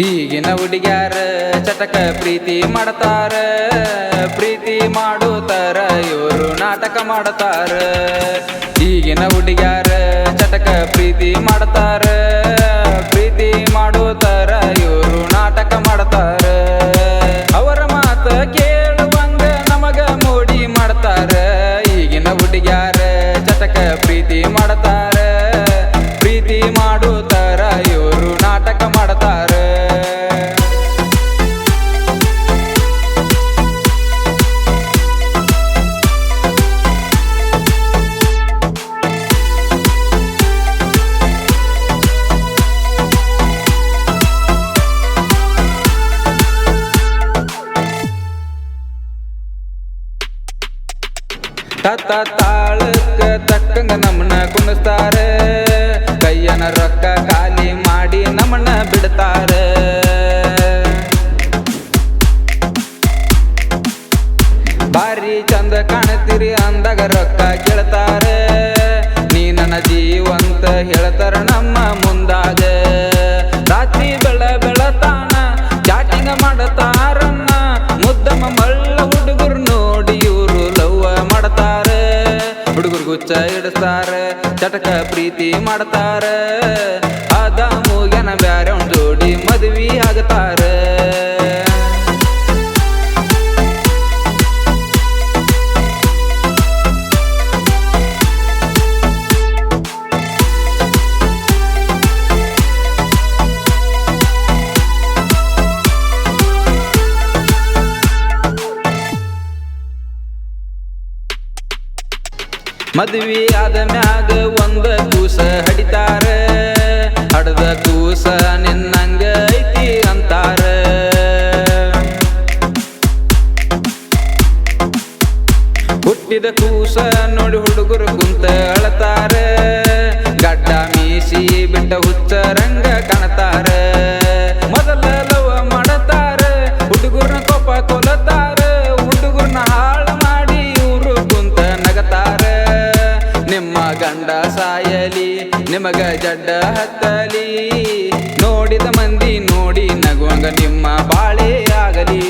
ಈಗಿನ ಹುಡುಗ್ಯಾರ ಚಟಕ ಪ್ರೀತಿ ಮಾಡ್ತಾರ, ಪ್ರೀತಿ ಮಾಡುತ್ತಾರ ಇವರು ನಾಟಕ ಮಾಡ್ತಾರ. ಈಗಿನ ಹುಡುಗ್ಯಾರ ಚಟಕ ಪ್ರೀತಿ ಮಾಡ್ತಾರ, ಪ್ರೀತಿ ಮಾಡುತ್ತಾರ ಇವರು ನಾಟಕ ಮಾಡ್ತಾರ. ಅವರ ಮಾತ ಕೇಳುವಂಗ ನಮಗ ಮೋಡಿ ಮಾಡ್ತಾರ. ಈಗಿನ ಹುಡುಗ್ಯಾರ ಚಟಕ ಪ್ರೀತಿ ಮಾಡ್ತಾರ, ಪ್ರೀತಿ ಮಾಡುತ್ತಾರ ಇವರು ನಾಟಕ ಮಾಡ್ತಾರ. ತಾಳಕ್ಕ ತಕ್ಕಂಗ ನಮ್ಮನ್ನ ಕುಣಿಸ್ತಾರ, ಕೈಯನ ರೊಕ್ಕ ಖಾಲಿ ಮಾಡಿ ನಮ್ಮನ್ನ ಬಿಡ್ತಾರ. ಬಾರಿ ಚಂದ ಕಾಣತೀರಿ ಅಂದಾಗ ರೊಕ್ಕ ಕೇಳ್ತಾರ, ನೀ ನನ್ನ ಜೀವಂತ ಹೇಳ್ತಾರ ನಮ್ಮ ಮುಂದಾಗ. ರಾತ್ರಿ ಬೆಳತಾನ ಚಾಟಿಂಗ ಮಾಡತಾರನ್ನ, ಮುದ್ದಮ್ಮ ಮಳ್ಳ ಹುಡುಗರು ನೋಡಿ ಇವರು ಲವ್ವ ಮಾಡ್ತಾರ. ಹುಡುಗರು ಗುಚ್ಚ ಇಡ್ತಾರ, ಚಟಕ ಪ್ರೀತಿ ಮಾಡ್ತಾರ. ಅದ ಮೂಗ್ಯನ ಬ್ಯಾರೆ ಜೋಡಿ ಮದ್ವಿ ಆಗ್ತಾರ. ಮದ್ವಿ ಆದ ಮ್ಯಾಗ ಒಂದ ಕೂಸ ಹಡಿತಾರ, ಹಡದ ಕೂಸ ನಿನ್ನಂಗ ಐತಿ ಅಂತಾರ. ಹುಟ್ಟಿದ ಕೂಸ ನೋಡಿ ಹುಡುಗರು ಕುಂತ ಅಳತಾರ, ಗಡ್ಡ ಮೀಸಿ ಬಿಟ್ಟ ಹುಚ್ಚರಂಗ ಕಾಣತಾರ. ಮೊದಲ ಲವ ಮಾಡತಾರ, ಹುಡುಗರ್ನ ಕೋಪ ಕೊಲತಾರ, ಹುಡುಗರ್ನ ಹಾಳು ಮಾಡಿ ಇವರು ಕುಂತ ನಗತಾರ. ನಿಮ್ಮ ಗಂಡ ಸಾಯಲಿ ನಿಮಗ ಜಡ್ಡ ಹತ್ತಲಿ, ನೋಡಿದ ಮಂದಿ ನೋಡಿ ನಗುವಂಗ ನಿಮ್ಮ ಬಾಳೆ ಆಗಲಿ.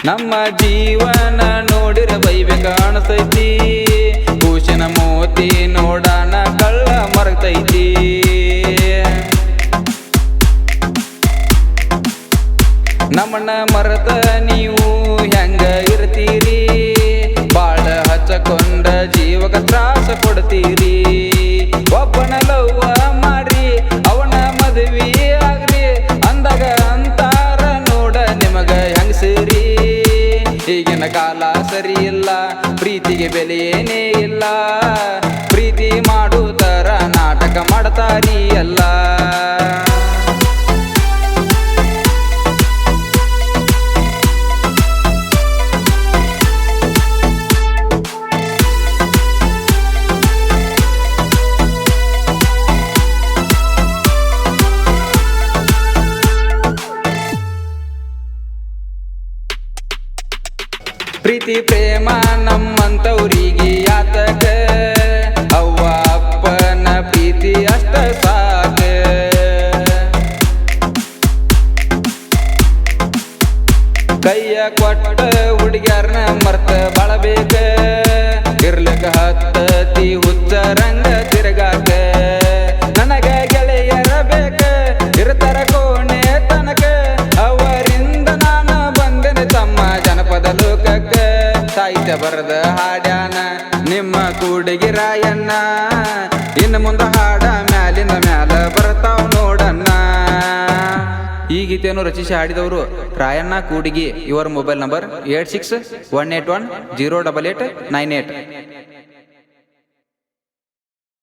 ನಮ್ಮ ಜೀವನ ನೋಡಿರ ಬೈಬೇಕ ಅಣಸೈತಿ, ಕೂಸಿನ ಮೋತಿ ನೋಡಾನ ಕಳ್ಳ ಮರತೈತಿ. ನಮ್ಮನ್ನ ಮರತ ನೀವು ಹೆಂಗ ಇರ್ತೀರಿ, ಬಾಳ ಹಚ್ಚಕೊಂಡ ಜೀವಕ ತ್ರಾಸ ಕೊಡ್ತೀರಿ. ಒಬ್ಬನ ಲವ್ವ ಮಾರಿ ಅವನ ಮದುವೆ ಆಗ್ರಿ ಅಂದಾಗ ಅಂತಾರ ನೋಡ ನಿಮಗ ಹೆಂಗ ಸೇರಿ. ಈಗಿನ ಕಾಲ ಸರಿ ಇಲ್ಲ, ಪ್ರೀತಿಗೆ ಬೆಲೆಯೇನೇ ಇಲ್ಲ, ಪ್ರೀತಿ ಮಾಡುತ್ತಾರ ನಾಟಕ ಮಾಡ್ತಾರಿ ಎಲ್ಲ. ಪ್ರೀತಿ ಪ್ರೇಮ ನಮ್ಮಂತವ್ರಿಗೆ ಯಾತಕ, ಅವ್ವ ಅಪ್ಪನ ಪ್ರೀತಿ ಅಷ್ಟ ಸಾಕ. ಕೈಯ ಕೊಟ್ಟ ಹುಡುಗ್ಯಾರನ ಮರ್ತ ಬಾಳಬೇಕ, ಇರ್ಲಕ ಹತ್ತತಿ ಹುಚ್ಚರಂಗ ತಿರುಗಾಕ. ನನಗ ಗೆಳೆಯರ ಬೇಕ ಇರ್ತಾರ ಕೋಣೆ ತನಕ, ಅವರಿಂದ ನಾನು ಬಂದೆನೆ ತಮ್ಮ ಜನಪದ ಲೋಕಕ್ಕ. ಸಾಹಿತ್ಯ ಬರದ ಹಾಡ್ಯಾನ ನಿಮ್ಮ ಕೂಡಿಗೆ ರಾಯಣ್ಣ, ಇನ್ನು ಮುಂದ ಹಾಡ ಮ್ಯಾಲಿಂದ ಮ್ಯಾಲ ಬರ್ತಾವ್ ನೋಡಣ್ಣ. ಈ ಗೀತೆಯನ್ನು ರಚಿಸಿ ಹಾಡಿದವರು ರಾಯಣ್ಣ ಕೂಡಿಗಿ. ಇವರ ಮೊಬೈಲ್ ನಂಬರ್ 8618108898.